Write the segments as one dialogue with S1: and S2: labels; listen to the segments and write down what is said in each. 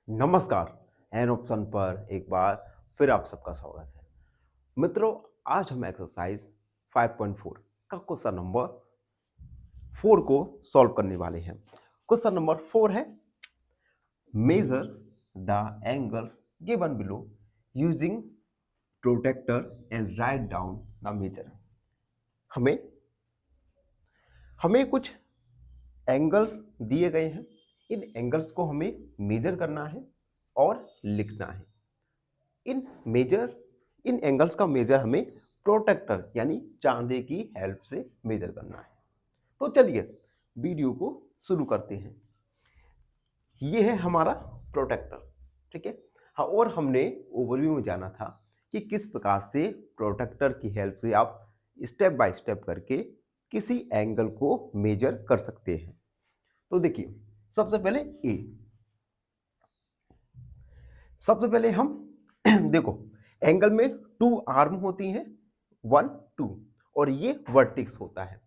S1: नमस्कार। An option पर एक बार फिर आप सबका स्वागत है। मित्रों, आज हम एक्सरसाइज 5.4 का क्वेश्चन नंबर 4 को सॉल्व करने वाले हैं। क्वेश्चन नंबर 4 है, measure the angles given below using protractor and write down the measure. हमें हमें कुछ एंगल्स दिए गए हैं। इन एंगल्स को हमें मेजर करना है और लिखना है। इन मेजर इन एंगल्स का मेजर हमें प्रोटेक्टर यानी चांदी की हेल्प से मेजर करना है। तो चलिए वीडियो को शुरू करते हैं। ये है हमारा प्रोटेक्टर, ठीक है। हाँ, और हमने ओवरव्यू में जाना था कि किस प्रकार से प्रोटेक्टर की हेल्प से आप स्टेप बाय स्टेप करके किसी एंगल को मेजर कर सकते हैं। तो देखिए, सबसे पहले ए सबसे पहले हम देखो, एंगल में टू आर्म होती हैं, 1 2, और ये वर्टिक्स होता है।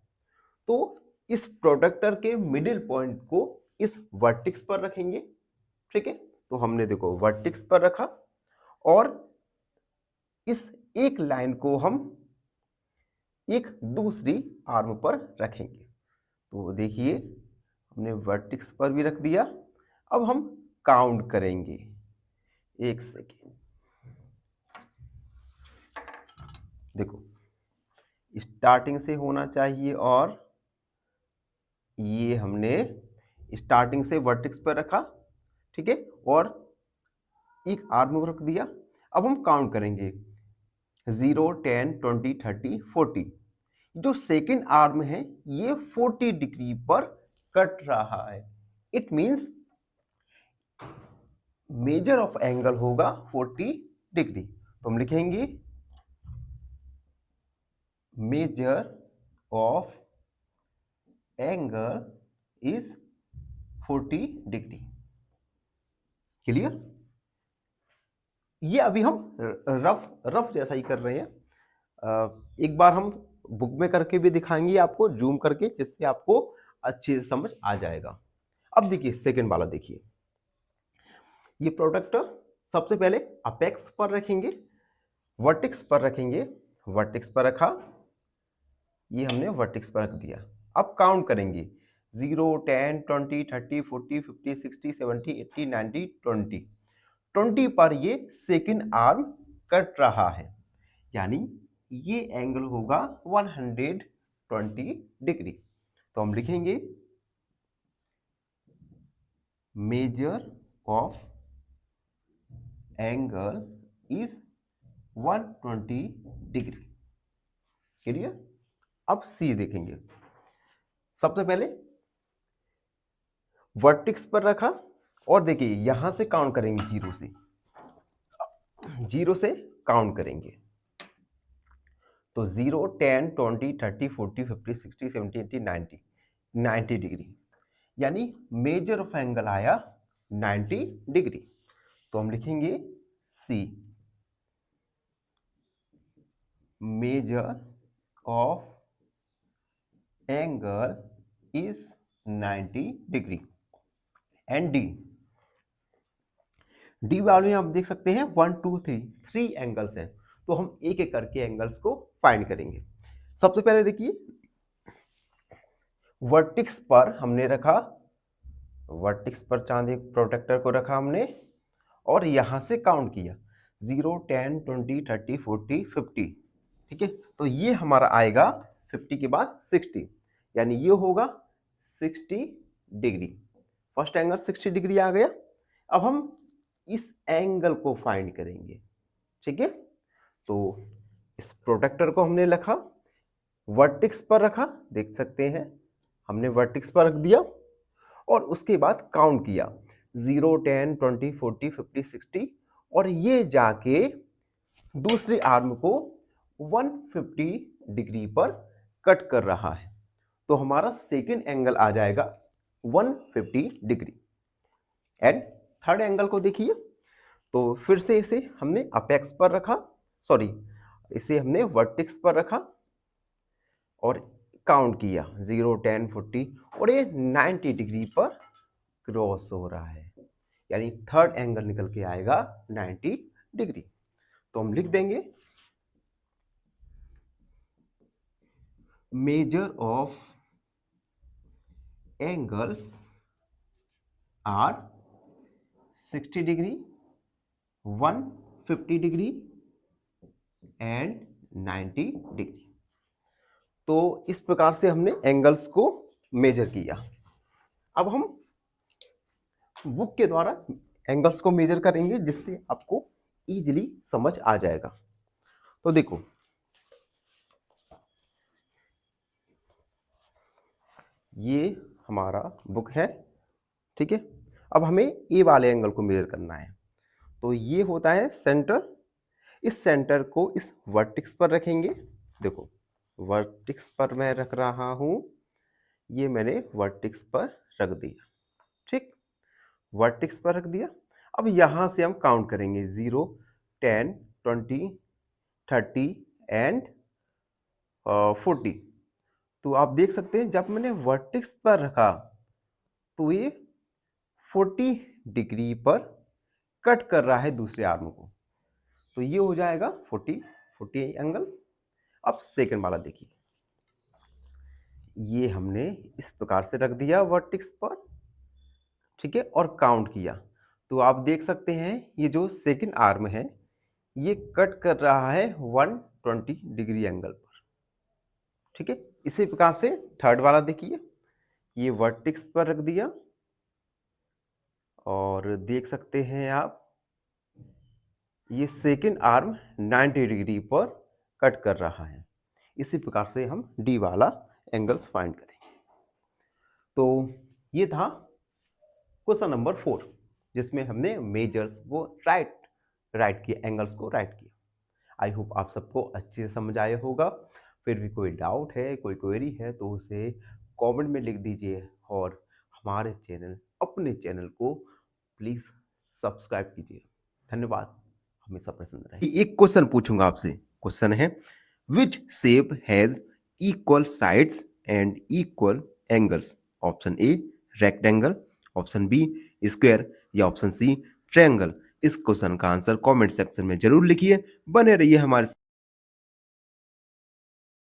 S1: तो इस प्रोडक्टर के मिडिल पॉइंट को इस वर्टिक्स पर रखेंगे, ठीक है। तो हमने देखो वर्टिक्स पर रखा और इस एक लाइन को हम एक दूसरी आर्म पर रखेंगे। तो देखिए, हमने वर्टिक्स पर भी रख दिया। अब हम काउंट करेंगे। एक सेकेंड, देखो स्टार्टिंग से होना चाहिए और ये हमने स्टार्टिंग से वर्टेक्स पर रखा, ठीक है, और एक आर्म को रख दिया। अब हम काउंट करेंगे 0 10 20 30 40। जो सेकेंड आर्म है ये 40 डिग्री पर कट रहा है। It means major of angle होगा 40 डिग्री। तो हम लिखेंगे major of angle is 40 degree. Clear? ये अभी हम रफ रफ जैसा ही कर रहे हैं। एक बार हम बुक में करके भी दिखाएंगे आपको, जूम करके, जिससे आपको अच्छे से समझ आ जाएगा। अब देखिए सेकंड वाला, देखिए ये प्रोडक्टर सबसे पहले अपेक्स पर रखेंगे, वर्टेक्स पर रखेंगे, वर्टेक्स पर रखा, ये हमने वर्टेक्स पर रख दिया। अब काउंट करेंगे 0 10 20 30 40 50 60 70 80 90 20। 20 पर ये सेकंड आर्म कट रहा है, यानी ये एंगल होगा 120 डिग्री। तो हम लिखेंगे major of angle is 120 degree. Clear? अब सी देखेंगे। सबसे पहले वर्टेक्स पर रखा और देखिए यहां से काउंट करेंगे, जीरो से काउंट करेंगे। तो 0 10 20 30 40 50 60 70 80 90 90 डिग्री, यानी मेजर ऑफ एंगल आया 90 डिग्री। तो हम लिखेंगे C, measure of angle is 90 degree. And D, D वाले में आप देख सकते हैं 1 2 3 3 एंगल्स हैं। तो हम एक एक करके एंगल्स को फाइंड करेंगे। सबसे पहले देखिए, वर्टेक्स पर हमने रखा, वर्टेक्स पर चांदी प्रोटेक्टर को रखा हमने और यहां से काउंट किया 0 10 20 30 40 50, ठीक है। तो ये हमारा आएगा 50 के बाद 60, यानी ये होगा 60 डिग्री। फर्स्ट एंगल 60 डिग्री आ गया। अब हम इस एंगल को फाइंड करेंगे, ठीक है। तो इस प्रोटेक्टर को हमने रखा, वर्टेक्स पर रखा, देख सकते हैं हमने वर्टेक्स पर रख दिया और उसके बाद काउंट किया 0 10 20 40 50 60, और ये जाके दूसरे आर्म को 150 डिग्री पर कट कर रहा है। तो हमारा सेकेंड एंगल आ जाएगा 150 डिग्री। एंड थर्ड एंगल को देखिए, तो फिर से इसे हमने अपेक्स पर रखा, सॉरी, इसे हमने वर्टेक्स पर रखा और काउंट किया 0 10 40, और ये 90 डिग्री पर क्रॉस हो रहा है। यानी थर्ड एंगल निकल के आएगा 90 डिग्री। तो हम लिख देंगे measure of angles are 60 degree, 150 degree and 90 degree. तो इस प्रकार से हमने एंगल्स को मेजर किया। अब हम बुक के द्वारा एंगल्स को मेजर करेंगे जिससे आपको इजीली समझ आ जाएगा। तो देखो, ये हमारा बुक है, ठीक है। अब हमें ए वाले एंगल को मेजर करना है। तो ये होता है सेंटर। इस सेंटर को इस वर्टेक्स पर रखेंगे। देखो, वर्टेक्स पर मैं रख रहा हूं, ये मैंने वर्टेक्स पर रख दिया, ठीक। वर्टेक्स पर रख दिया। अब यहां से हम काउंट करेंगे 0, 10, 20, 30 एंड 40। तो आप देख सकते हैं जब मैंने वर्टेक्स पर रखा तो ये 40 डिग्री पर कट कर रहा है दूसरे आर्म को। तो ये हो जाएगा 40 एंगल। अब सेकंड वाला देखिए, ये हमने इस प्रकार से रख दिया वर्टेक्स पर, ठीक है, और काउंट किया। तो आप देख सकते हैं ये जो सेकंड आर्म है ये कट कर रहा है 120 डिग्री एंगल पर, ठीक है। इसी प्रकार से थर्ड वाला देखिए, ये वर्टेक्स पर रख दिया और देख सकते हैं आप ये सेकंड आर्म 90 डिग्री पर कट कर रहा है। इसी प्रकार से हम डी वाला एंगल्स फाइंड करेंगे। तो ये था क्वेश्चन नंबर 4 जिसमें हमने मेजर्स को राइट किया, एंगल्स को राइट किया। आई होप आप सबको अच्छे से समझ आया होगा। फिर भी कोई डाउट है, कोई क्वेरी है तो उसे कमेंट में लिख दीजिए और हमारे चैनल, अपने चैनल को प्लीज़ सब्सक्राइब कीजिए। धन्यवाद, हमेशा प्रसन्न रहे। एक क्वेश्चन पूछूंगा आपसे। क्वेश्चन है, which shape has equal sides and equal angles? Option A rectangle, option B square या ऑप्शन सी ट्रायंगल। इस क्वेश्चन का आंसर कमेंट सेक्शन में जरूर लिखिए। बने रहिए हमारे